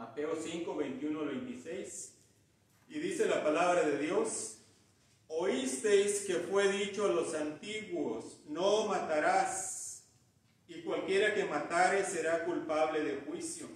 Mateo 5, 21 al 26. Y dice la palabra de Dios: oísteis que fue dicho a los antiguos, no matarás, y cualquiera que matare será culpable de juicio.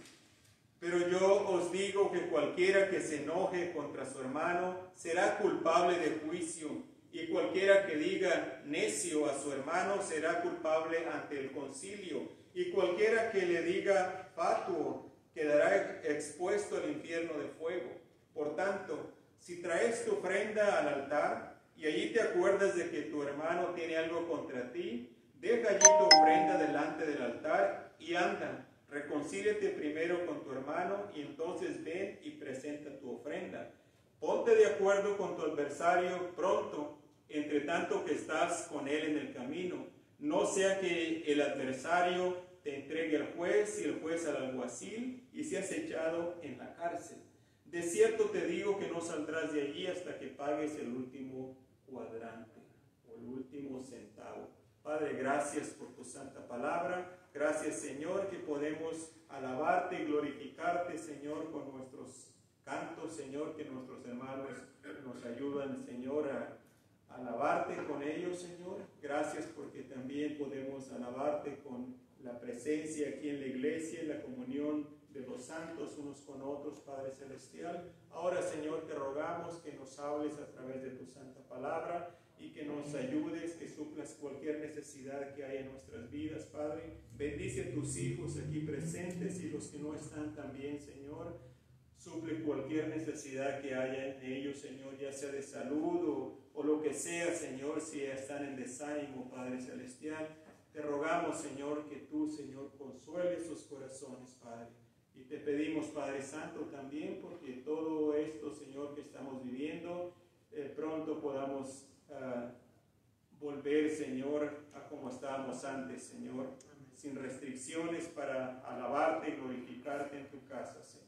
Pero yo os digo que cualquiera que se enoje contra su hermano será culpable de juicio, y cualquiera que diga necio a su hermano será culpable ante el concilio, y cualquiera que le diga fatuo quedará expuesto al infierno de fuego. Por tanto, si traes tu ofrenda al altar y allí te acuerdas de que tu hermano tiene algo contra ti, deja allí tu ofrenda delante del altar y anda, reconcíliate primero con tu hermano y entonces ven y presenta tu ofrenda. Ponte de acuerdo con tu adversario pronto, entre tanto que estás con él en el camino, no sea que el adversario te entregue al juez y el juez al alguacil y seas echado en la cárcel. De cierto te digo que no saldrás de allí hasta que pagues el último cuadrante o el último centavo. Padre, gracias por tu santa palabra. Gracias, Señor, que podemos alabarte y glorificarte, Señor, con nuestros cantos, Señor, que nuestros hermanos nos ayudan, Señor, a alabarte con ellos, Señor. Gracias porque también podemos alabarte con la presencia aquí en la iglesia, en la comunión de los santos unos con otros, Padre Celestial. Ahora, Señor, te rogamos que nos hables a través de tu santa palabra y que nos ayudes, que suplas cualquier necesidad que haya en nuestras vidas, Padre. Bendice a tus hijos aquí presentes y los que no están también, Señor. Suple cualquier necesidad que haya en ellos, Señor, ya sea de salud o lo que sea, Señor, si están en desánimo, Padre Celestial. Te rogamos, Señor, que tú, Señor, consueles sus corazones, Padre. Y te pedimos, Padre Santo, también porque todo esto, Señor, que estamos viviendo, pronto podamos volver, Señor, a como estábamos antes, Señor, sin restricciones para alabarte y glorificarte en tu casa, Señor.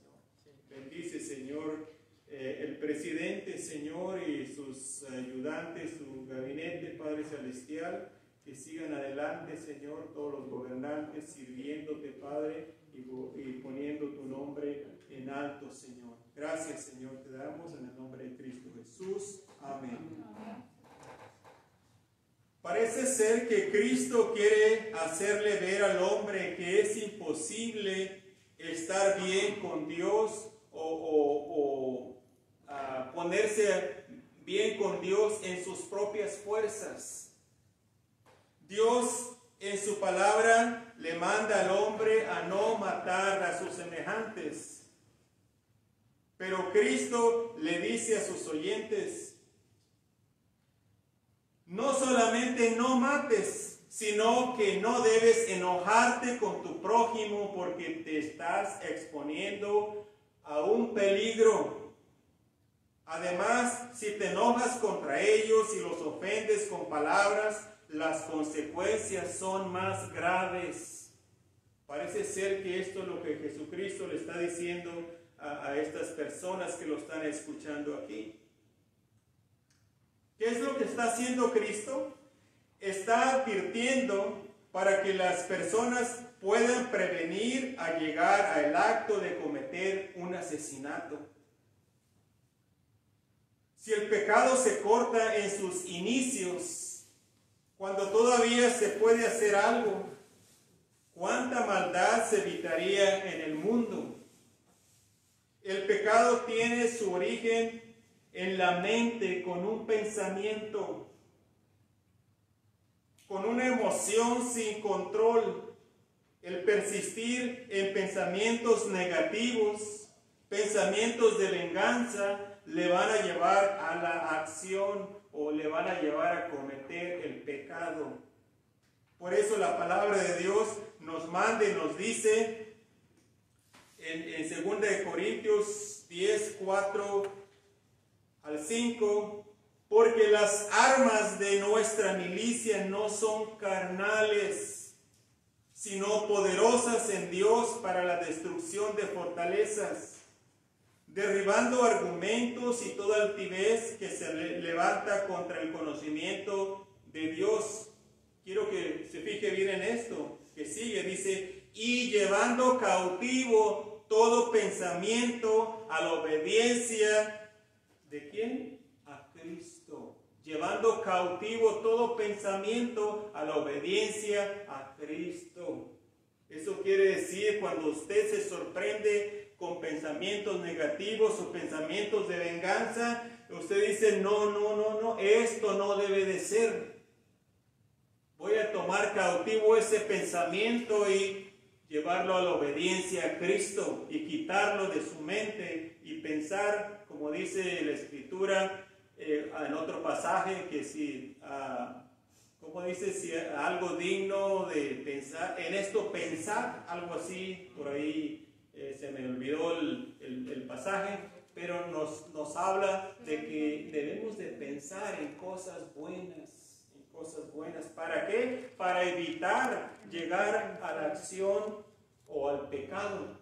Bendice, Señor, el presidente, Señor, y sus ayudantes, su gabinete, Padre Celestial, que sigan adelante, Señor, todos los gobernantes, sirviéndote, Padre, y poniendo tu nombre en alto, Señor. Gracias, Señor, te damos en el nombre de Cristo Jesús. Amén. Parece ser que Cristo quiere hacerle ver al hombre que es imposible estar bien con Dios o ponerse bien con Dios en sus propias fuerzas. Dios en su palabra le manda al hombre a no matar a sus semejantes. Pero Cristo le dice a sus oyentes: no solamente no mates, sino que no debes enojarte con tu prójimo porque te estás exponiendo a un peligro. Además, si te enojas contra ellos y los ofendes con palabras, las consecuencias son más graves. Parece ser que esto es lo que Jesucristo le está diciendo a estas personas que lo están escuchando aquí. ¿Qué es lo que está haciendo Cristo? Está advirtiendo para que las personas puedan prevenir a llegar al acto de cometer un asesinato. Si el pecado se corta en sus inicios, cuando todavía se puede hacer algo, ¿cuánta maldad se evitaría en el mundo? El pecado tiene su origen en la mente, con un pensamiento, con una emoción sin control. El persistir en pensamientos negativos, pensamientos de venganza, le van a llevar a la acción o le van a llevar a cometer el pecado. Por eso la palabra de Dios nos manda y nos dice en 2 Corintios 10, 4 al 5, porque las armas de nuestra milicia no son carnales, sino poderosas en Dios para la destrucción de fortalezas, derribando argumentos y toda altivez que se levanta contra el conocimiento de Dios. Quiero que se fije bien en esto, que sigue, dice, y llevando cautivo todo pensamiento a la obediencia ¿de quién? A Cristo. Llevando cautivo todo pensamiento a la obediencia a Cristo. Eso quiere decir cuando usted se sorprende con pensamientos negativos o pensamientos de venganza, usted dice, no, esto no debe de ser. Voy a tomar cautivo ese pensamiento y llevarlo a la obediencia a Cristo y quitarlo de su mente y pensar, como dice la Escritura en otro pasaje, que si, como dice, si algo digno de pensar, en esto pensar, algo así, por ahí se me olvidó el pasaje, pero nos habla de que debemos de pensar en cosas buenas. ¿Para qué? Para evitar llegar a la acción o al pecado.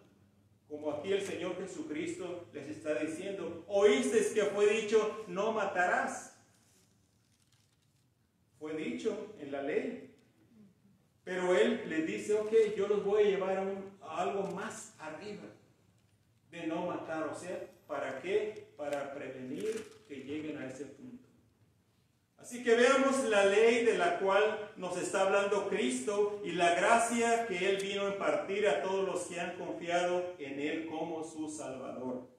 Como aquí el Señor Jesucristo les está diciendo, oísteis que fue dicho, no matarás. Fue dicho en la ley. Pero Él les dice, ok, yo los voy a llevar a algo más arriba de no matar. O sea, ¿para qué? Para prevenir que lleguen a ese punto. Así que veamos la ley de la cual nos está hablando Cristo y la gracia que Él vino a impartir a todos los que han confiado en Él como su Salvador.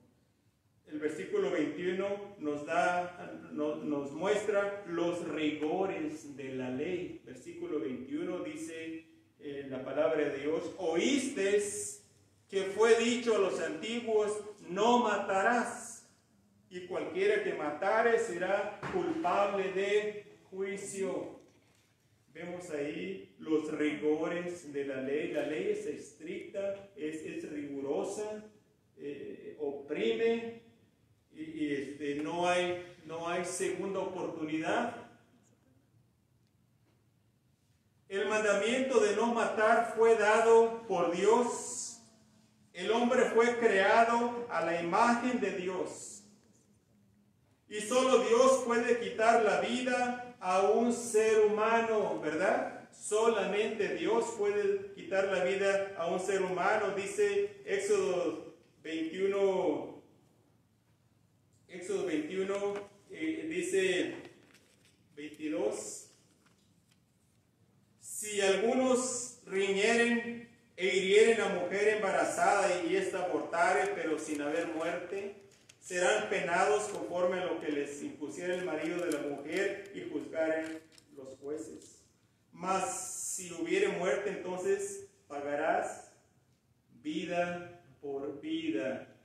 El versículo 21 nos muestra los rigores de la ley. Versículo 21 dice la palabra de Dios, oísteis que fue dicho a los antiguos, no matarás. Y cualquiera que matare será culpable de juicio. Vemos ahí los rigores de la ley. La ley es estricta, es rigurosa, oprime y no hay segunda oportunidad. El mandamiento de no matar fue dado por Dios. El hombre fue creado a la imagen de Dios. Y solo Dios puede quitar la vida a un ser humano, ¿verdad? Solamente Dios puede quitar la vida a un ser humano. Dice Éxodo 21, dice 22. Si algunos riñeren e hirieren a mujer embarazada y ésta abortare, pero sin haber muerte, serán penados conforme a lo que les impusiera el marido de la mujer y juzgaren los jueces. Mas si hubiere muerte, entonces pagarás vida por vida,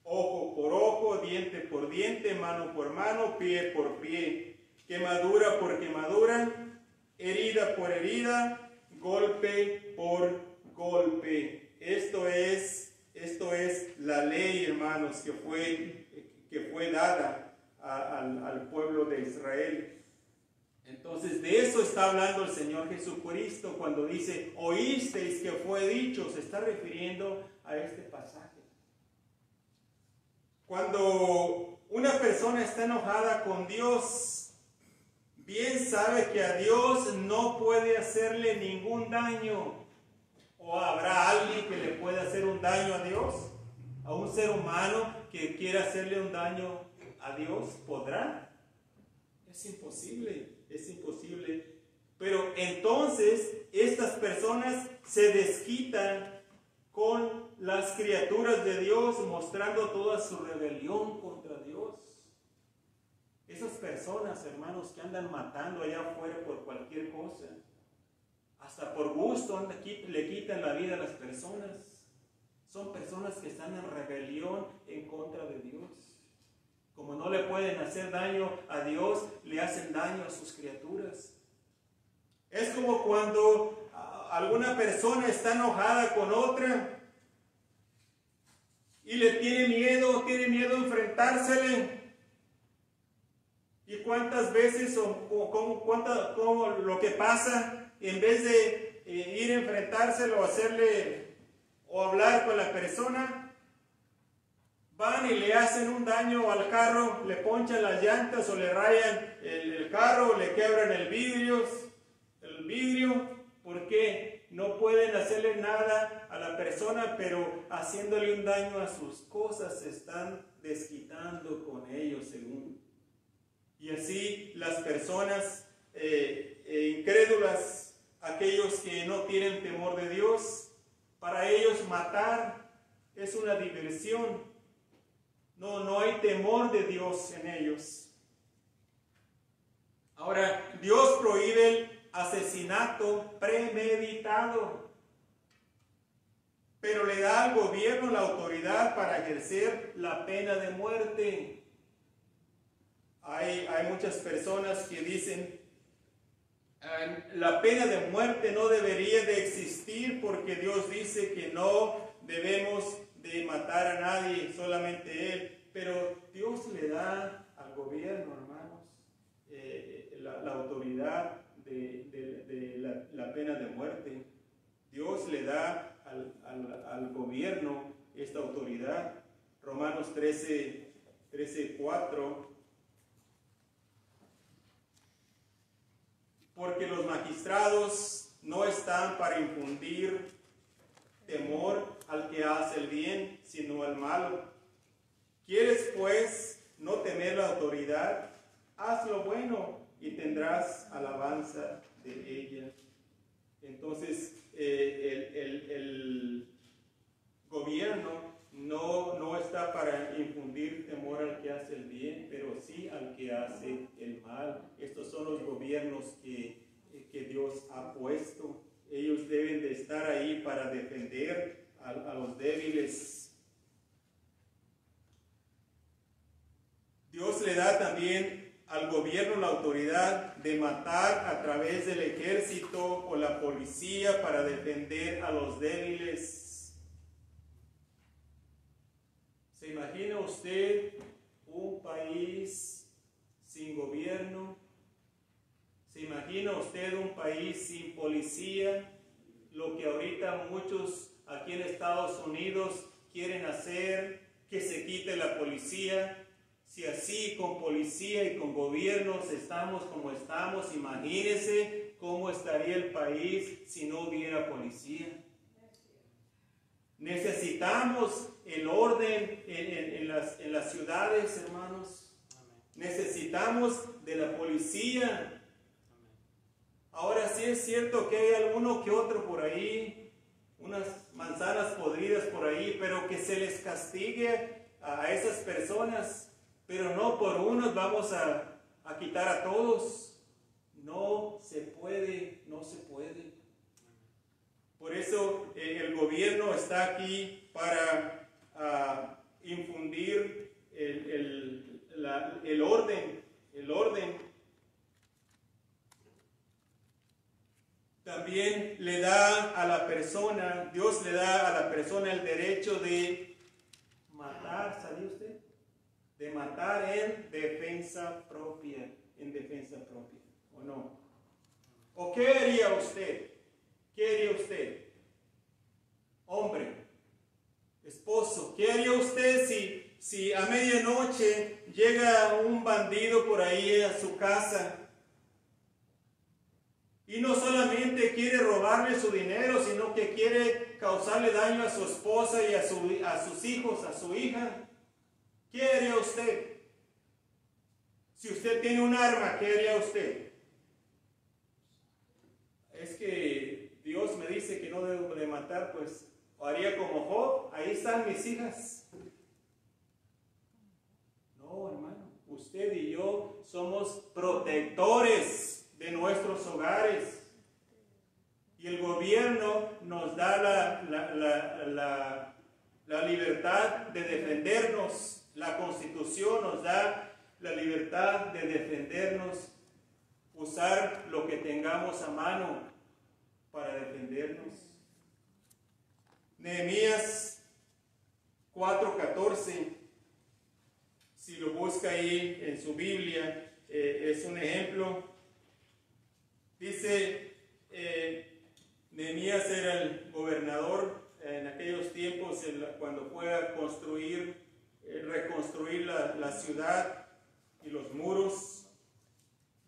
ojo por ojo, diente por diente, mano por mano, pie por pie, quemadura por quemadura, herida por herida, golpe por golpe. Esto es la ley, hermanos, que fue dada al pueblo de Israel. Entonces, de eso está hablando el Señor Jesucristo cuando dice, oísteis que fue dicho. Se está refiriendo a este pasaje. Cuando una persona está enojada con Dios, bien sabe que a Dios no puede hacerle ningún daño. ¿O habrá alguien que le pueda hacer un daño a Dios? ¿A un ser humano que quiera hacerle un daño a Dios? ¿Podrá? Es imposible. Pero entonces estas personas se desquitan con las criaturas de Dios, mostrando toda su rebelión contra Dios. Esas personas, hermanos, que andan matando allá afuera por cualquier cosa, hasta por gusto le quitan la vida a las personas. Son personas que están en rebelión en contra de Dios. Como no le pueden hacer daño a Dios, le hacen daño a sus criaturas. Es como cuando alguna persona está enojada con otra y le tiene miedo a enfrentársele. ¿Y cuántas veces cómo lo que pasa? En vez de ir a enfrentárselo, hacerle o hablar con la persona, van y le hacen un daño al carro, le ponchan las llantas o le rayan el carro, o le quebran el vidrio. ¿Por qué? no pueden hacerle nada a la persona, pero haciéndole un daño a sus cosas, se están desquitando con ellos según. Y así las personas incrédulas, aquellos que no tienen temor de Dios, para ellos matar es una diversión. No hay temor de Dios en ellos. Ahora, Dios prohíbe el asesinato premeditado, pero le da al gobierno la autoridad para ejercer la pena de muerte. Hay muchas personas que dicen, la pena de muerte no debería de existir porque Dios dice que no debemos de matar a nadie, solamente Él. Pero Dios le da al gobierno, hermanos, la autoridad de la pena de muerte. Dios le da al gobierno esta autoridad. Romanos 13:4. Porque los magistrados no están para infundir temor al que hace el bien, sino al malo. ¿Quieres, pues, no temer la autoridad? Haz lo bueno y tendrás alabanza de ella. Entonces, el gobierno no está para infundir temor al que hace el bien, pero sí al que hace el mal. Estos son los gobiernos que Dios ha puesto. Ellos deben de estar ahí para defender a los débiles. Dios le da también al gobierno la autoridad de matar a través del ejército o la policía para defender a los débiles. ¿Se imagina usted un país sin gobierno? ¿Se imagina usted un país sin policía? Lo que ahorita muchos aquí en Estados Unidos quieren hacer, que se quite la policía. Si así con policía y con gobiernos estamos como estamos, imagínense cómo estaría el país si no hubiera policía. Necesitamos el orden en las ciudades, hermanos. Necesitamos de la policía. Ahora sí es cierto que hay alguno que otro por ahí, unas manzanas podridas por ahí, pero que se les castigue a esas personas. Pero no por unos vamos a quitar a todos. No se puede, no se puede. Por eso el gobierno está aquí para infundir el orden. También le da a la persona, Dios le da a la persona el derecho de matar, ¿sabía usted? De matar en defensa propia, ¿o no? ¿O qué haría usted? ¿Qué haría usted? Hombre, esposo, ¿qué haría usted si a medianoche llega un bandido por ahí a su casa y no solamente quiere robarle su dinero, sino que quiere causarle daño a su esposa y a sus hijos, a su hija? ¿Qué haría usted? Si usted tiene un arma, ¿qué haría usted? Es que Dios me dice que no debo de matar, pues haría como Job, ahí están mis hijas. No, hermano, usted y yo somos protectores de nuestros hogares. Y el gobierno nos da la libertad de defendernos. La Constitución nos da la libertad de defendernos, usar lo que tengamos a mano para defendernos. Nehemías 4:14, si lo busca ahí en su Biblia, es un ejemplo. Dice, Nehemías era el gobernador en aquellos tiempos cuando fue a reconstruir la ciudad y los muros.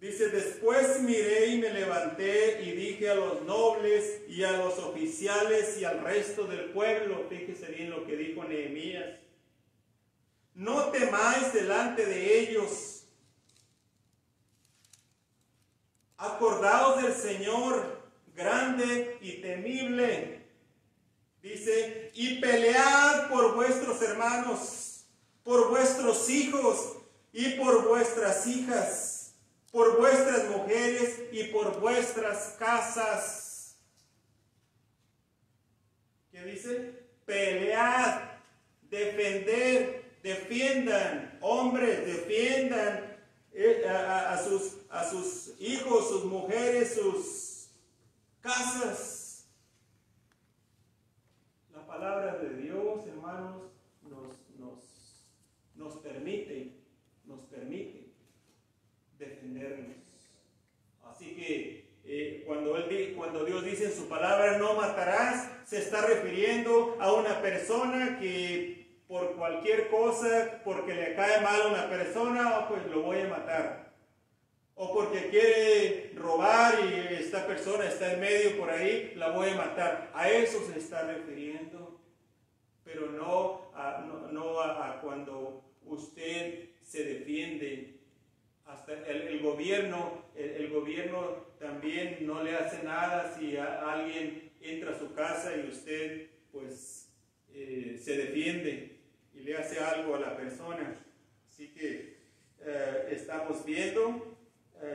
Dice, después miré y me levanté y dije a los nobles y a los oficiales y al resto del pueblo, fíjese bien lo que dijo Nehemías, no temáis delante de ellos, acordaos del Señor grande y temible, dice, y pelead por vuestros hermanos, por vuestros hijos y por vuestras hijas, por vuestras mujeres y por vuestras casas. ¿Qué dice? Pelead, defender, defiendan, hombres, defiendan a sus hijos, sus mujeres, sus casas. La palabra de Dios, hermanos, nos permite defendernos. Así que cuando Dios dice en su palabra no matarás, se está refiriendo a una persona que por cualquier cosa, porque le cae mal a una persona, pues lo voy a matar. O porque quiere robar y esta persona está en medio por ahí, la voy a matar. A eso se está refiriendo. Pero no a cuando usted se defiende. Hasta el gobierno también no le hace nada si alguien entra a su casa y usted pues se defiende y le hace algo a la persona. Así que estamos viendo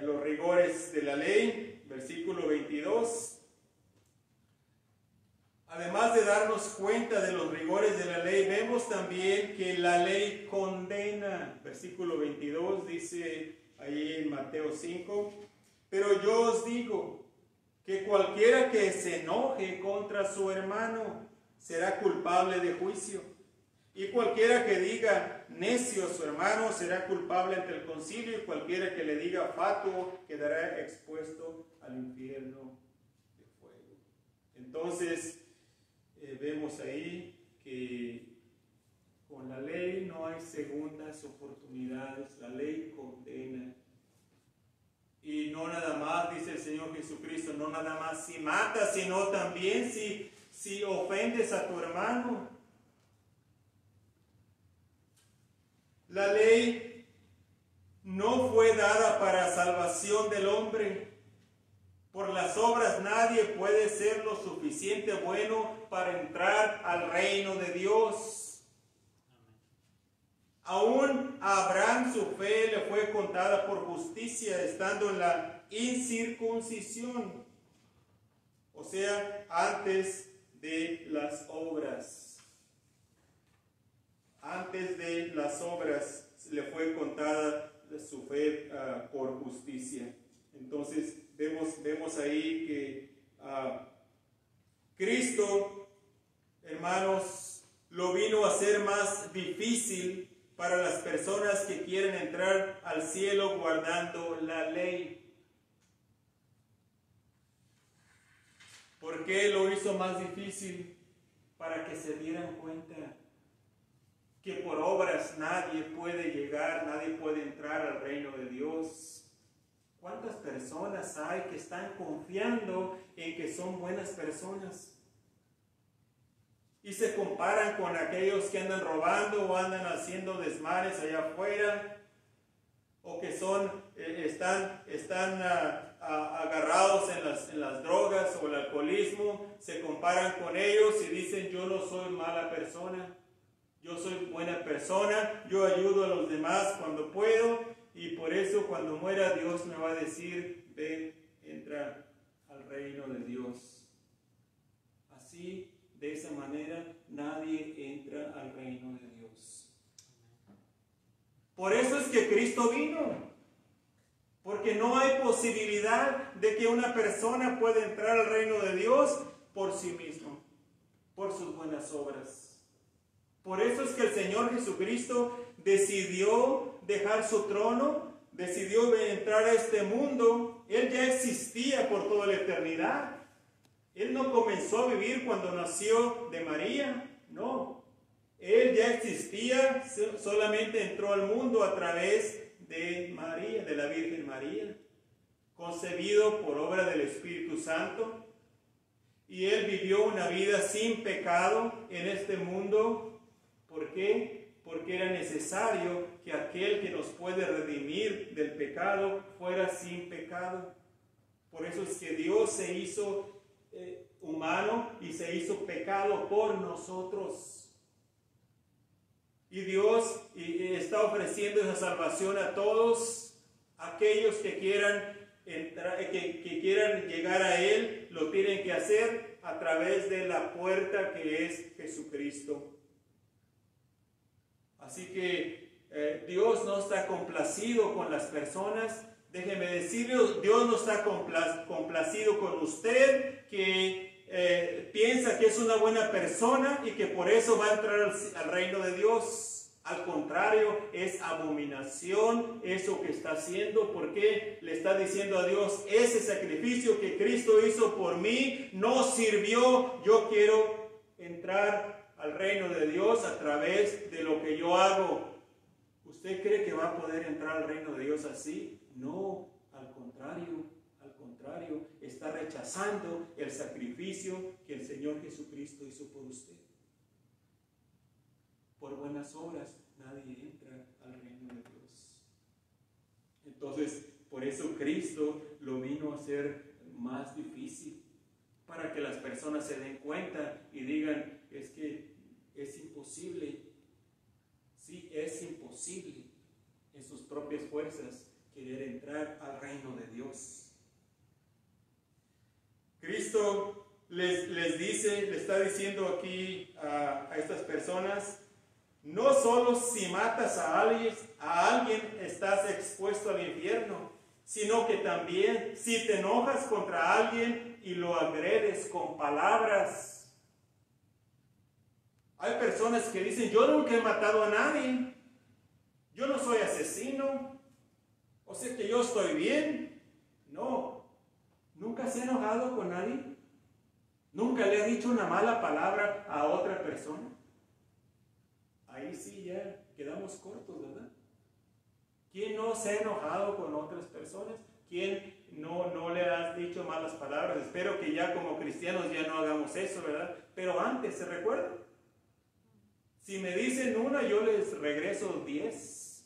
los rigores de la ley, versículo 22. Además de darnos cuenta de los rigores de la ley, vemos también que la ley condena. Versículo 22 dice ahí en Mateo 5, pero yo os digo que cualquiera que se enoje contra su hermano será culpable de juicio. Y cualquiera que diga necio a su hermano será culpable ante el concilio, y cualquiera que le diga fatuo quedará expuesto al infierno de fuego. Entonces, vemos ahí que con la ley no hay segundas oportunidades, la ley condena. Y no nada más, dice el Señor Jesucristo, no nada más si matas, sino también si ofendes a tu hermano. La ley no fue dada para salvación del hombre. Por las obras nadie puede ser lo suficiente bueno para entrar al reino de Dios. Aún a Abraham su fe le fue contada por justicia, estando en la incircuncisión, o sea, antes de las obras. Antes de las obras le fue contada su fe por justicia. Entonces vemos ahí que Cristo, hermanos, lo vino a hacer más difícil para las personas que quieren entrar al cielo guardando la ley. ¿Por qué lo hizo más difícil? Para que se dieran cuenta que por obras nadie puede llegar, nadie puede entrar al reino de Dios. ¿Cuántas personas hay que están confiando en que son buenas personas? Y se comparan con aquellos que andan robando o andan haciendo desmanes allá afuera, o que están agarrados en las drogas o el alcoholismo. Se comparan con ellos y dicen, yo no soy mala persona, yo soy buena persona, yo ayudo a los demás cuando puedo, y por eso cuando muera Dios me va a decir, ven, entra al reino de Dios. Así, de esa manera, nadie entra al reino de Dios. Por eso es que Cristo vino. Porque no hay posibilidad de que una persona pueda entrar al reino de Dios por sí mismo, por sus buenas obras. Por eso es que el Señor Jesucristo decidió dejar su trono, decidió entrar a este mundo. Él ya existía por toda la eternidad. Él no comenzó a vivir cuando nació de María, no. Él ya existía, solamente entró al mundo a través de María, de la Virgen María. concebido por obra del Espíritu Santo, y Él vivió una vida sin pecado en este mundo. ¿Por qué? Porque era necesario que aquel que nos puede redimir del pecado fuera sin pecado. Por eso es que Dios se hizo humano y se hizo pecado por nosotros. Y Dios está ofreciendo esa salvación a todos aquellos que quieran que quieran llegar a Él. Lo tienen que hacer a través de la puerta que es Jesucristo. Así que Dios no está complacido con las personas. Déjeme decirle, Dios no está complacido con usted que piensa que es una buena persona y que por eso va a entrar al reino de Dios. Al contrario, es abominación eso que está haciendo, porque le está diciendo a Dios: ese sacrificio que Cristo hizo por mí no sirvió. Yo quiero entrar al reino de Dios a través de lo que yo hago. ¿Usted cree que va a poder entrar al reino de Dios así? No, al contrario, está rechazando el sacrificio que el Señor Jesucristo hizo por usted. Por buenas obras nadie entra al reino de Dios. Entonces, por eso Cristo lo vino a hacer más difícil, para que las personas se den cuenta y digan: es que es imposible. Sí, es imposible en sus propias fuerzas querer entrar al reino de Dios. Cristo les dice, le está diciendo aquí a estas personas: no solo si matas a alguien estás expuesto al infierno, sino que también si te enojas contra alguien y lo agredes con palabras. Hay personas que dicen: yo nunca he matado a nadie, yo no soy asesino, o sea que yo estoy bien. No, ¿nunca se ha enojado con nadie? ¿Nunca le ha dicho una mala palabra a otra persona? Ahí sí ya quedamos cortos, ¿verdad? ¿Quién no se ha enojado con otras personas? ¿Quién no le has dicho malas palabras? Espero que ya como cristianos ya no hagamos eso, ¿verdad? Pero antes, ¿se recuerdan? Si me dicen una, yo les regreso 10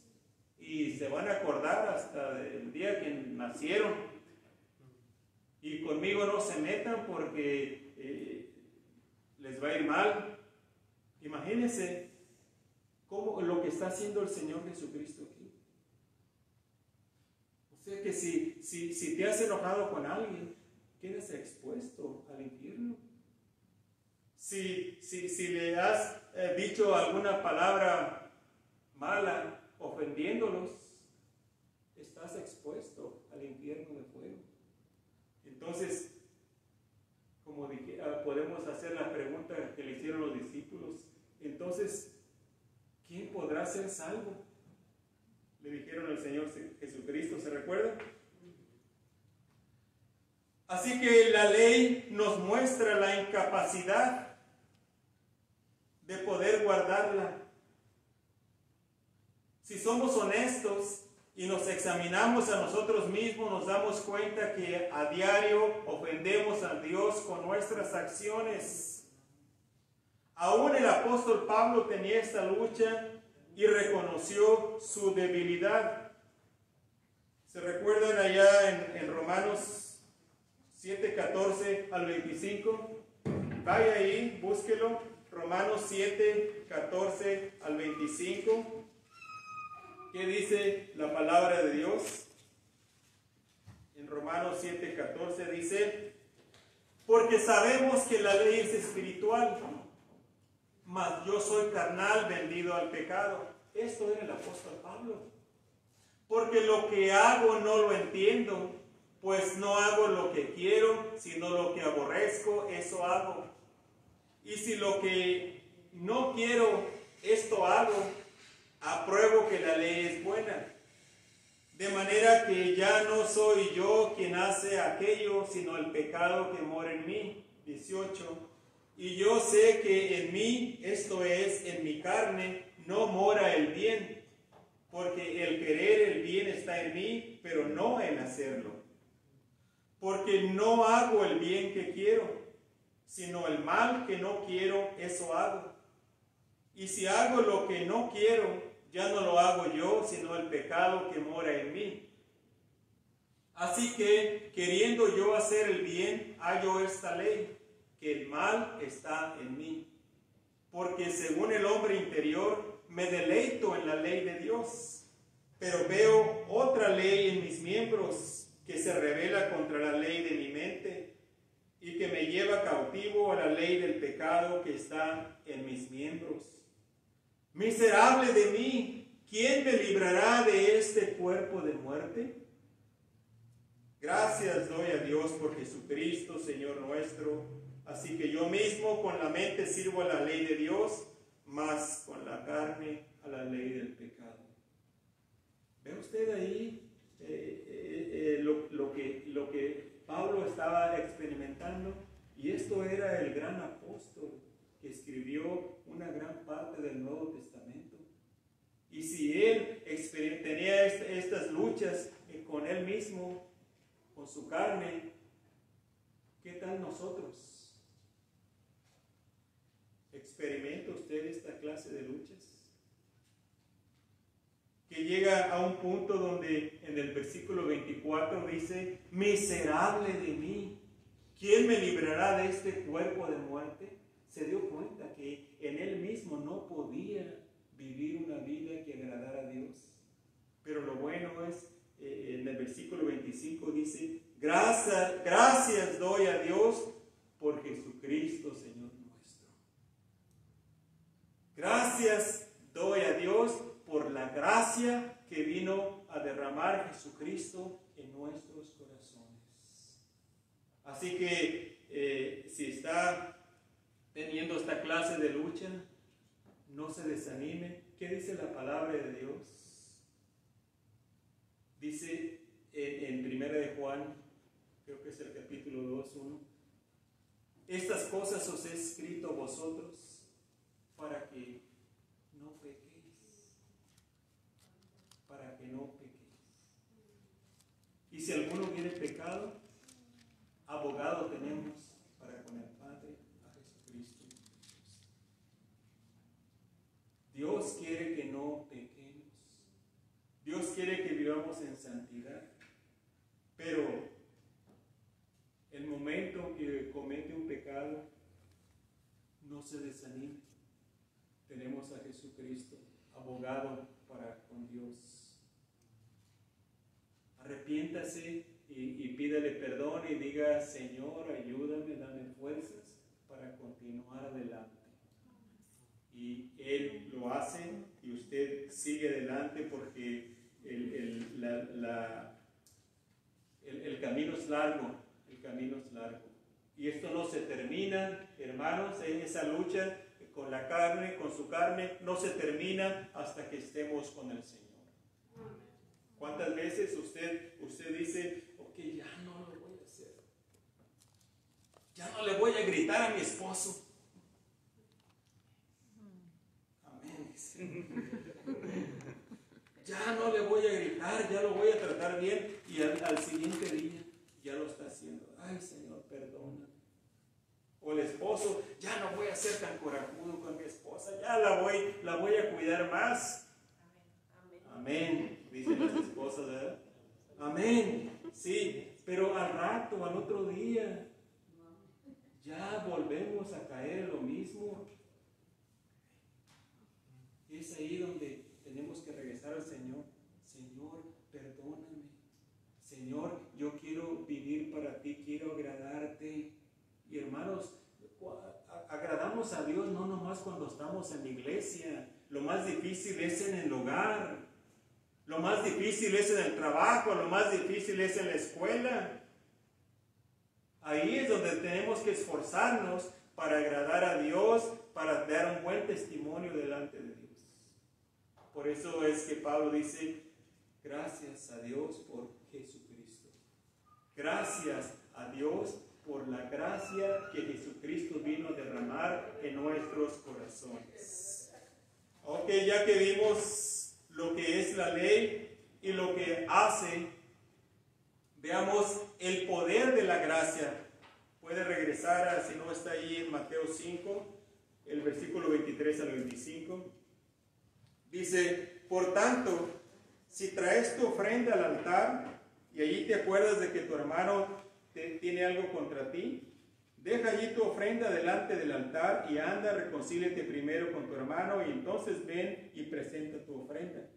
y se van a acordar hasta el día que nacieron. Y conmigo no se metan porque les va a ir mal. Imagínense cómo lo que está haciendo el Señor Jesucristo aquí. O sea que si te has enojado con alguien, quedas expuesto al infierno. Si le has dicho alguna palabra mala, ofendiéndolos, estás expuesto al infierno de fuego. Entonces, como dije, podemos hacer la pregunta que le hicieron los discípulos: entonces, ¿quién podrá ser salvo? Le dijeron al Señor Jesucristo, ¿se recuerda? Así que la ley nos muestra la incapacidad de poder guardarla. Si somos honestos y nos examinamos a nosotros mismos, nos damos cuenta que a diario ofendemos a Dios con nuestras acciones. Aún el apóstol Pablo tenía esta lucha y reconoció su debilidad. ¿Se recuerdan allá en Romanos 7, 14 al 25? Vaya ahí, búsquelo. Romanos 7, 14 al 25. ¿Qué dice la palabra de Dios? En Romanos 7, 14 dice: porque sabemos que la ley es espiritual, mas yo soy carnal, vendido al pecado. Esto era el apóstol Pablo. Porque lo que hago no lo entiendo, pues no hago lo que quiero, sino lo que aborrezco, eso hago. Y si lo que no quiero, esto hago, apruebo que la ley es buena. De manera que ya no soy yo quien hace aquello, sino el pecado que mora en mí. 18. Y yo sé que en mí, esto es, en mi carne, no mora el bien, porque el querer el bien está en mí, pero no en hacerlo. porque no hago el bien que quiero, sino el mal que no quiero, eso hago. Y si hago lo que no quiero, ya no lo hago yo, sino el pecado que mora en mí. Así que, queriendo yo hacer el bien, hallo esta ley, que el mal está en mí. Porque según el hombre interior, me deleito en la ley de Dios. Pero veo otra ley en mis miembros, que se revela contra la ley de mi mente, y que me lleva cautivo a la ley del pecado que está en mis miembros. Miserable de mí, ¿quién me librará de este cuerpo de muerte? Gracias doy a Dios por Jesucristo, Señor nuestro. Así que yo mismo con la mente sirvo a la ley de Dios, mas con la carne a la ley del pecado. ¿Ve usted ahí lo que Pablo estaba experimentando? Y esto era el gran apóstol que escribió una gran parte del Nuevo Testamento. Y si él tenía estas luchas con él mismo, con su carne, ¿qué tal nosotros? ¿Experimenta usted esta clase de luchas? Que llega a un punto donde en el versículo 24 dice, miserable de mí, ¿quién me librará de este cuerpo de muerte? Se dio cuenta que en él mismo no podía vivir una vida que agradara a Dios. Pero lo bueno es, en el versículo 25 dice, gracias doy a Dios por Jesucristo, Señor nuestro. Gracias doy a Dios por la gracia que vino a derramar Jesucristo en nuestros corazones. Así que si está teniendo esta clase de lucha, no se desanime. ¿Qué dice la palabra de Dios? Dice en 1 de Juan, creo que es el capítulo 2:1, estas cosas os he escrito a vosotros para que no pequéis. Para que no pequéis. Y si alguno hubiere pecado, abogado tenemos para con el Padre, a Jesucristo. Dios quiere que no pequemos. Dios quiere que vivamos en santidad. Pero el momento que comete un pecado, no se desanime. Tenemos a Jesucristo, abogado para con Dios. Arrepiéntase y pídale perdón y diga, Señor, ayúdame, dame fuerzas para continuar adelante. Y Él lo hace y usted sigue adelante porque el camino es largo, el camino es largo. Y esto no se termina, hermanos, en esa lucha con la carne, con su carne, no se termina hasta que estemos con el Señor. ¿Cuántas veces usted dice, ok, ya no lo voy a hacer? Ya no le voy a gritar a mi esposo. Amén. Ya no le voy a gritar, ya lo voy a tratar bien. Y al siguiente día ya lo está haciendo. Ay, Señor, perdona. O el esposo, ya no voy a ser tan corajudo con mi esposa, ya la voy a cuidar más. Amén. Amén, dicen las esposas, ¿verdad? Amén, sí, pero al rato, al otro día, ya volvemos a caer en lo mismo. Es ahí donde tenemos que regresar al Señor. Señor, perdóname. Señor, yo quiero vivir para ti, quiero agradarte. Y hermanos, agradamos a Dios no nomás cuando estamos en la iglesia. Lo más difícil es en el hogar. Lo más difícil es en el trabajo. Lo más difícil es en la escuela. Ahí es donde tenemos que esforzarnos para agradar a Dios, para dar un buen testimonio delante de Dios. Por eso es que Pablo dice, gracias a Dios por Jesucristo. Gracias a Dios por la gracia que Jesucristo vino a derramar en nuestros corazones. Ok, ya que vimos lo que es la ley y lo que hace, veamos el poder de la gracia. Puede regresar, si no está ahí, en Mateo 5, el versículo 23 al 25. Dice, por tanto, si traes tu ofrenda al altar y allí te acuerdas de que tu hermano tiene algo contra ti, deja allí tu ofrenda delante del altar y anda, reconcíliate primero con tu hermano y entonces ven y presenta tu ofrenda.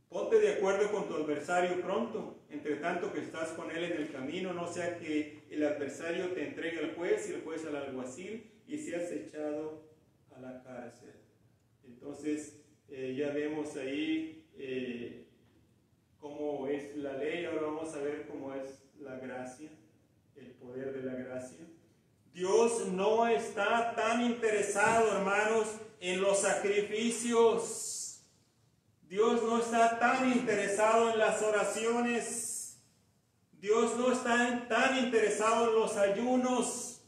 Ponte de acuerdo con tu adversario pronto, entre tanto que estás con él en el camino, no sea que el adversario te entregue al juez y el juez al alguacil y seas echado a la cárcel. Entonces ya vemos ahí cómo es la ley. Ahora vamos a ver cómo es la gracia, el poder de la gracia. Dios no está tan interesado, hermanos, en los sacrificios. Dios no está tan interesado en las oraciones. Dios no está tan interesado en los ayunos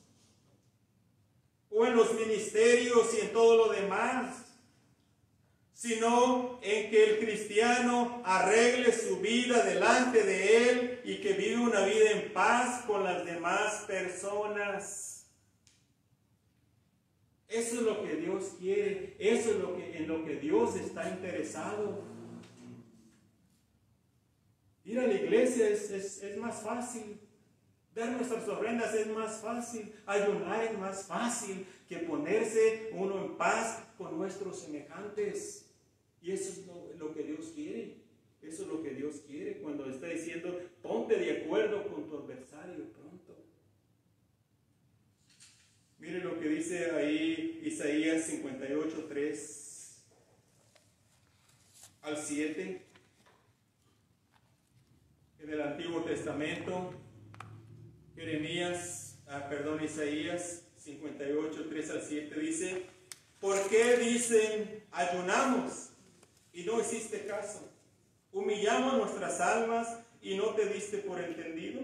o en los ministerios y en todo lo demás, sino en que el cristiano arregle su vida delante de Él y que vive una vida en paz con las demás personas. Eso es lo que Dios quiere, eso es en lo que Dios está interesado. Ir a la iglesia es más fácil, dar nuestras ofrendas es más fácil, ayunar es más fácil que ponerse uno en paz con nuestros semejantes. Y eso es lo que Dios quiere, eso es lo que Dios quiere cuando está diciendo, ponte de acuerdo con tu adversario pronto. Mire lo que dice ahí Isaías 58, 3 al 7. En el Antiguo Testamento, Isaías 58, 3 al 7 dice, ¿por qué dicen ayunamos y no hiciste caso? Humillamos nuestras almas y no te diste por entendido.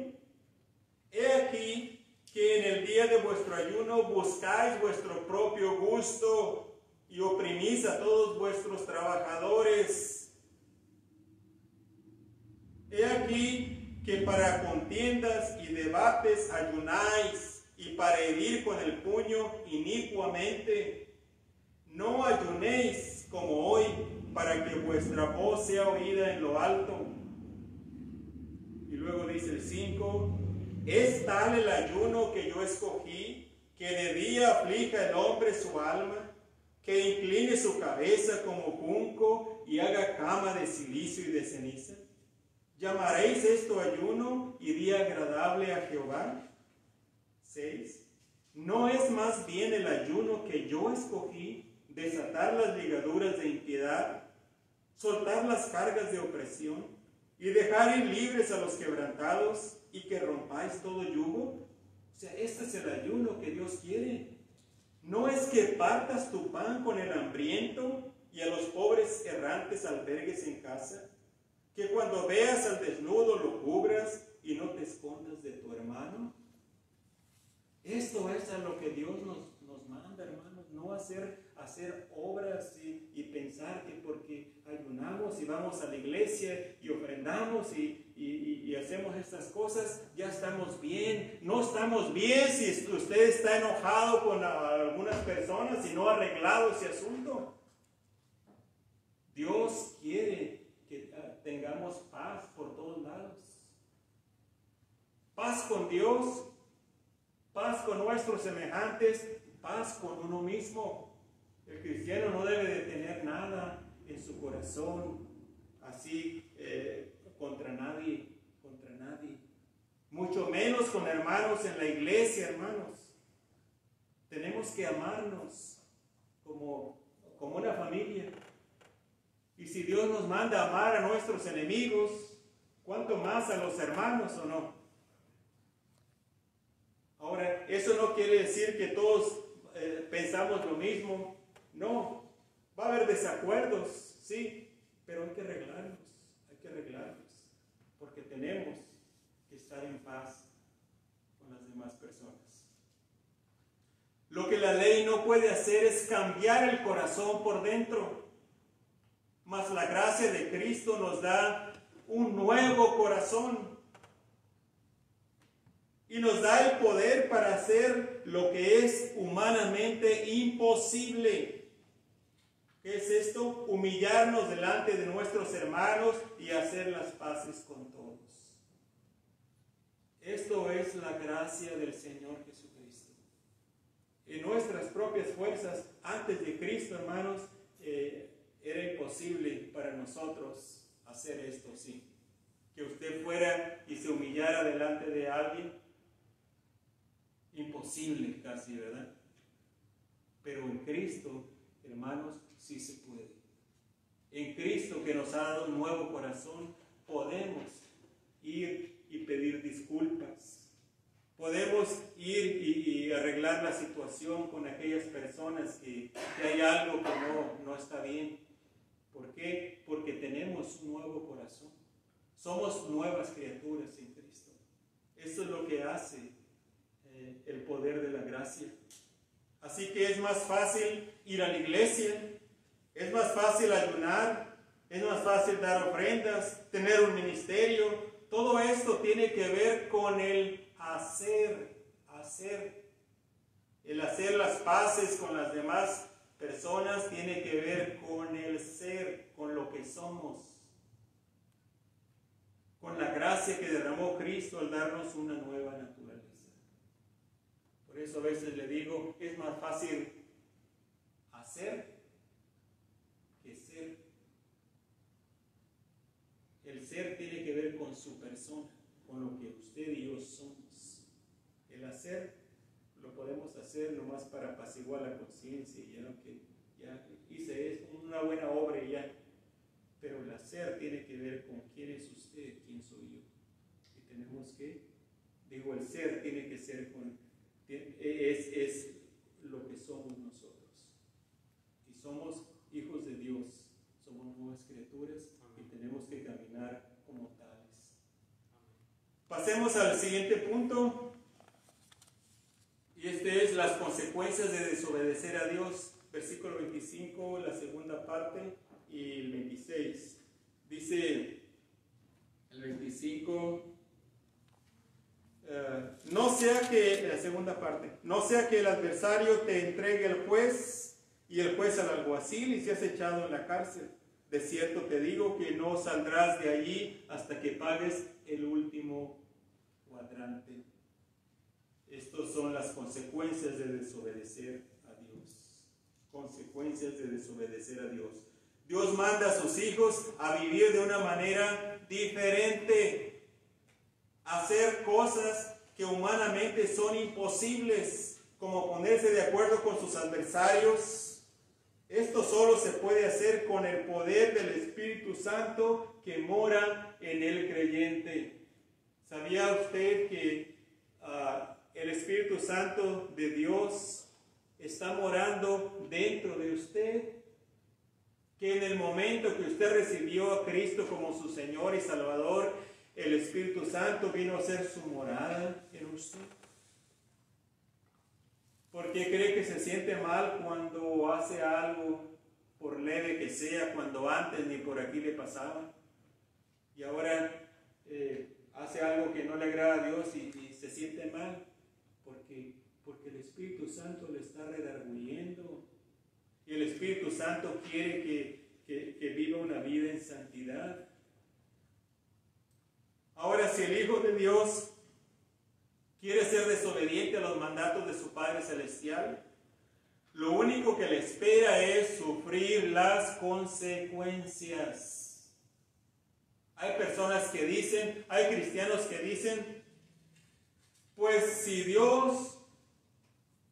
He aquí que en el día de vuestro ayuno buscáis vuestro propio gusto y oprimís a todos vuestros trabajadores. He aquí que para contiendas y debates ayunáis y para herir con el puño inicuamente. No ayunéis como hoy para que vuestra voz sea oída en lo alto. Y luego dice el 5, es tal el ayuno que yo escogí, que de día aflija el hombre su alma, que incline su cabeza como junco y haga cama de silicio y de ceniza. ¿Llamaréis esto ayuno y día agradable a Jehová? 6. ¿No es más bien el ayuno que yo escogí, desatar las ligaduras de impiedad, soltar las cargas de opresión y dejar ir libres a los quebrantados y que rompáis todo yugo? O sea, este es el ayuno que Dios quiere. No es que partas tu pan con el hambriento y a los pobres errantes albergues en casa, que cuando veas al desnudo lo cubras y no te escondas de tu hermano. Esto es a lo que Dios nos manda, hermanos, no hacer obras y pensar que porque ayunamos y vamos a la iglesia y ofrendamos y hacemos estas cosas, ya estamos bien. No estamos bien si usted está enojado con algunas personas y no ha arreglado ese asunto. Dios quiere que tengamos paz por todos lados. Paz con Dios, paz con nuestros semejantes, paz con uno mismo. El cristiano no debe de tener nada en su corazón así contra nadie, mucho menos con hermanos en la iglesia, hermanos. Tenemos que amarnos como una familia. Y si Dios nos manda a amar a nuestros enemigos, ¿cuánto más a los hermanos o no? Ahora, eso no quiere decir que todos pensamos lo mismo. No, va a haber desacuerdos, sí, pero hay que arreglarlos, porque tenemos que estar en paz con las demás personas. Lo que la ley no puede hacer es cambiar el corazón por dentro, mas la gracia de Cristo nos da un nuevo corazón. y nos da el poder para hacer lo que es humanamente imposible. ¿Qué es esto? Humillarnos delante de nuestros hermanos y hacer las paces con todos. Esto es la gracia del Señor Jesucristo. En nuestras propias fuerzas, antes de Cristo, hermanos, era imposible para nosotros hacer esto, sí. Que usted fuera y se humillara delante de alguien, imposible casi, ¿verdad? Pero en Cristo, hermanos, sí se puede. En Cristo, que nos ha dado un nuevo corazón, podemos ir y pedir disculpas. Podemos ir y arreglar la situación con aquellas personas que hay algo que no está bien. ¿Por qué? Porque tenemos un nuevo corazón. Somos nuevas criaturas en Cristo. Eso es lo que hace el poder de la gracia. Así que es más fácil ir a la iglesia, es más fácil ayunar, es más fácil dar ofrendas, tener un ministerio. Todo esto tiene que ver con el hacer. El hacer las paces con las demás personas tiene que ver con el ser, con lo que somos. Con la gracia que derramó Cristo al darnos una nueva naturaleza. Por eso a veces le digo, es más fácil hacer que ser. El ser tiene que ver con su persona, con lo que usted y yo somos. El hacer lo podemos hacer nomás para apaciguar la conciencia, que ya hice una buena obra y ya. Pero el hacer tiene que ver con quién es usted, quién soy yo. Y tenemos que, el ser tiene que ser es lo que somos nosotros. Y somos hijos de Dios, somos nuevas criaturas y tenemos que caminar como tales. Pasemos al siguiente punto. Y este es las consecuencias de desobedecer a Dios. Versículo 25, la segunda parte. Y el 26, dice el 25, no sea que, la segunda parte, no sea que el adversario te entregue al juez y el juez al alguacil y seas echado en la cárcel. De cierto te digo que no saldrás de allí hasta que pagues el último cuadrante. Estas son las consecuencias de desobedecer a Dios. Consecuencias de desobedecer a Dios. Dios manda a sus hijos a vivir de una manera diferente, a hacer cosas que humanamente son imposibles, como ponerse de acuerdo con sus adversarios. Esto solo se puede hacer con el poder del Espíritu Santo que mora en el creyente. ¿Sabía usted que el Espíritu Santo de Dios está morando dentro de usted? Que en el momento que usted recibió a Cristo como su Señor y Salvador, el Espíritu Santo vino a ser su morada en usted. ¿Por qué cree que se siente mal cuando hace algo, por leve que sea, cuando antes ni por aquí le pasaba? Y ahora hace algo que no le agrada a Dios y se siente mal. Porque el Espíritu Santo le está redarguyendo. Y el Espíritu Santo quiere que viva una vida en santidad. Ahora, si el Hijo de Dios quiere ser desobediente a los mandatos de su Padre Celestial, lo único que le espera es sufrir las consecuencias. Hay personas que dicen, hay cristianos que dicen, pues si Dios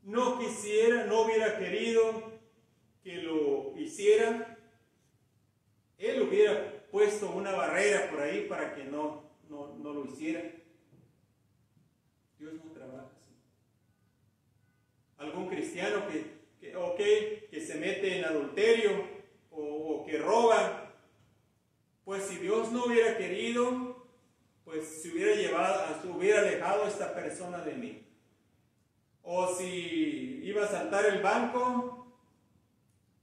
no quisiera, no hubiera querido que lo hiciera, Él hubiera puesto una barrera por ahí para que no lo hiciera. Dios no trabaja así. Algún cristiano que se mete en adulterio o que roba, pues si Dios no hubiera querido, pues se hubiera alejado a esta persona de mí. O si iba a saltar el banco,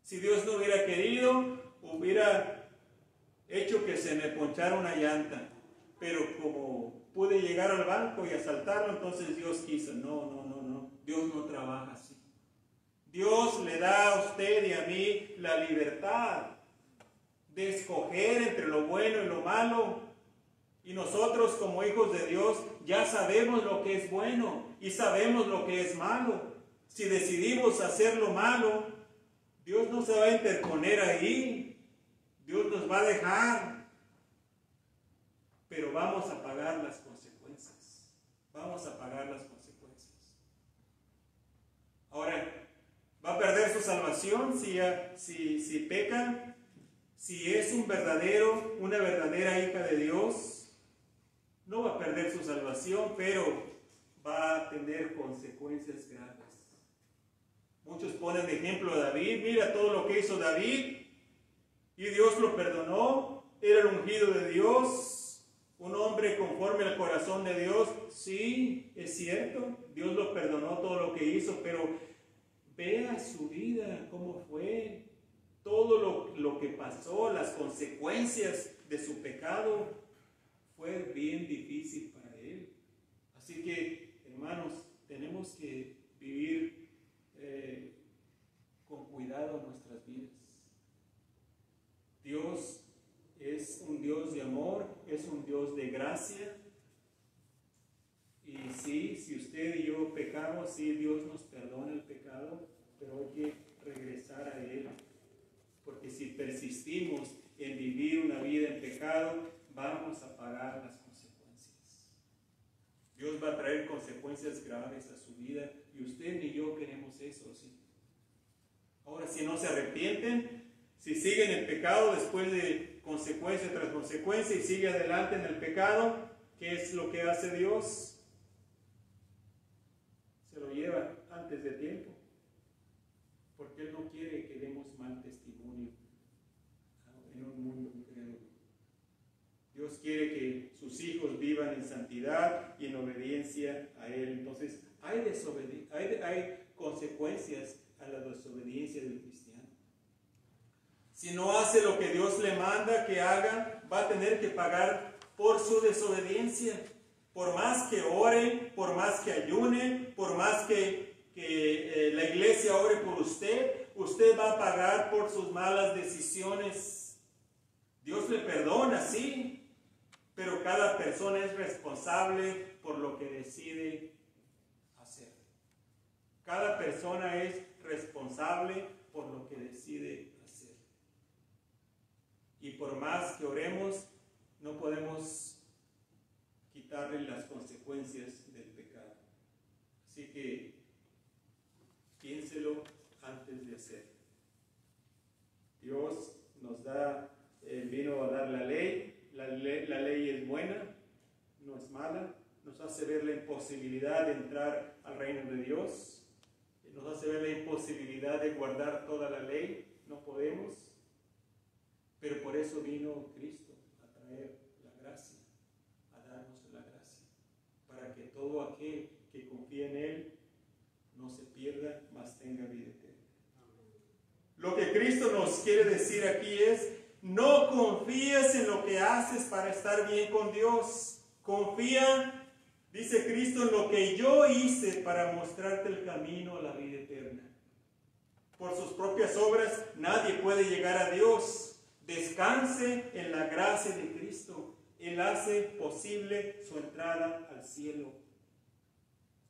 si Dios no hubiera querido, hubiera hecho que se me ponchara una llanta. Pero como pude llegar al banco y asaltarlo, entonces Dios quiso. No. Dios no trabaja así. Dios le da a usted y a mí la libertad de escoger entre lo bueno y lo malo. Y nosotros como hijos de Dios ya sabemos lo que es bueno y sabemos lo que es malo. Si decidimos hacer lo malo, Dios no se va a interponer ahí. Dios nos va a dejar. Pero vamos a pagar las consecuencias. Vamos a pagar las consecuencias. Ahora, ¿va a perder su salvación si pecan? Si es una verdadera hija de Dios, no va a perder su salvación, pero va a tener consecuencias graves. Muchos ponen de ejemplo a David. Mira todo lo que hizo David y Dios lo perdonó. Era el ungido de Dios, un hombre conforme al corazón de Dios. Sí, es cierto, Dios lo perdonó todo lo que hizo, pero vea su vida, cómo fue, todo lo que pasó, las consecuencias de su pecado, fue bien difícil para él. Así que, hermanos, tenemos que vivir con cuidado nuestras vidas. Dios es un Dios de amor, es un Dios de gracia. Y sí, si usted y yo pecamos, sí, Dios nos perdona el pecado, pero hay que regresar a Él. Porque si persistimos en vivir una vida en pecado, vamos a pagar las consecuencias. Dios va a traer consecuencias graves a su vida y usted ni yo queremos eso, ¿sí? Ahora, si no se arrepienten, si siguen en pecado después de consecuencia tras consecuencia y sigue adelante en el pecado, ¿qué es lo que hace Dios? Se lo lleva antes de tiempo, porque Él no quiere que demos mal testimonio en un mundo incrédulo. Dios quiere que sus hijos vivan en santidad y en obediencia a Él. Entonces, hay consecuencias a la desobediencia del cristiano. Si no hace lo que Dios le manda que haga, va a tener que pagar por su desobediencia. Por más que ore, por más que ayune, por más que la iglesia ore por usted, usted va a pagar por sus malas decisiones. Dios le perdona, sí, pero cada persona es responsable por lo que decide hacer. Cada persona es responsable por lo que decide hacer. Y por más que oremos, no podemos quitarle las consecuencias del pecado. Así que piénselo antes de hacer. Dios nos vino a dar la ley. La ley es buena, no es mala. Nos hace ver la imposibilidad de entrar al reino de Dios. Nos hace ver la imposibilidad de guardar toda la ley. No podemos. Pero por eso vino Cristo, a traer la gracia, a darnos la gracia, para que todo aquel que confía en Él no se pierda, mas tenga vida eterna. Lo que Cristo nos quiere decir aquí es: no confíes en lo que haces para estar bien con Dios. Confía, dice Cristo, en lo que yo hice para mostrarte el camino a la vida eterna. Por sus propias obras nadie puede llegar a Dios. Descanse en la gracia de Cristo. Él hace posible su entrada al cielo.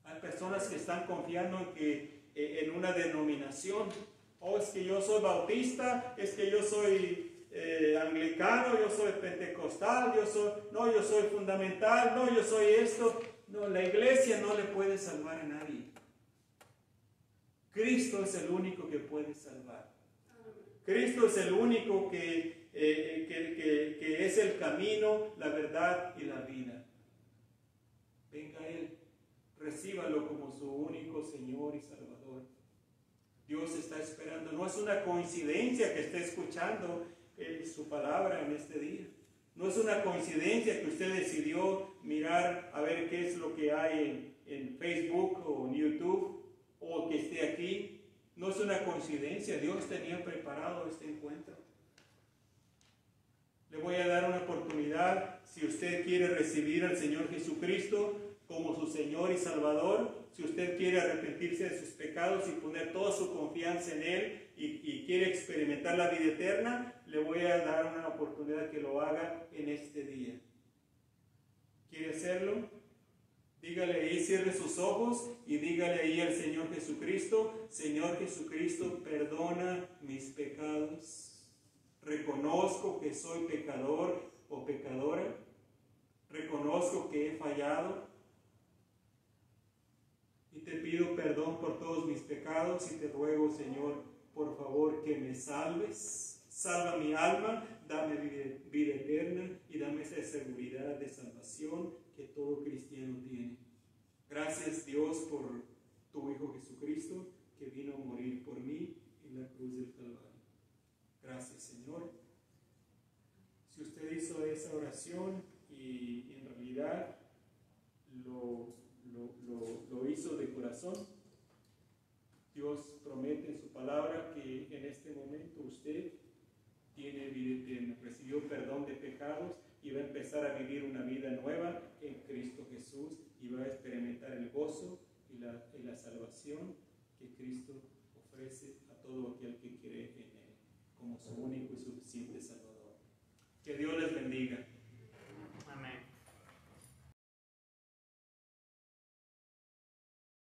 Hay personas que están confiando en una denominación. Es que yo soy bautista, es que yo soy anglicano, yo soy pentecostal, yo soy fundamental, yo soy esto. No, la iglesia no le puede salvar a nadie. Cristo es el único que puede salvar. Cristo es el único que es el camino, la verdad y la vida. Venga a Él, recíbalo como su único Señor y Salvador. Dios está esperando. No es una coincidencia que esté escuchando su palabra en este día. No es una coincidencia que usted decidió mirar a ver qué es lo que hay en Facebook o en YouTube, o que esté aquí. No es una coincidencia. Dios tenía preparado este encuentro. Le voy a dar una oportunidad, si usted quiere recibir al Señor Jesucristo como su Señor y Salvador, si usted quiere arrepentirse de sus pecados y poner toda su confianza en Él y quiere experimentar la vida eterna, le voy a dar una oportunidad que lo haga en este día. ¿Quiere hacerlo? Dígale ahí, cierre sus ojos y dígale ahí al Señor Jesucristo: Señor Jesucristo, perdona mis pecados. Reconozco que soy pecador o pecadora. Reconozco que he fallado. Y te pido perdón por todos mis pecados y te ruego, Señor, por favor, que me salves. Salva mi alma, dame vida eterna y dame esa seguridad de salvación que todo cristiano tiene. Gracias, Dios, por tu Hijo Jesucristo, que vino a morir por mí en la cruz del Calvario. Gracias, Señor. Si usted hizo esa oración y en realidad lo hizo de corazón, Dios promete en su palabra que en este momento usted tiene vida eterna, recibió perdón de pecados y va a empezar a vivir una vida nueva en Cristo Jesús y va a experimentar el gozo y la salvación que Cristo ofrece a todo aquel que cree en Él como su único y suficiente Salvador. Que Dios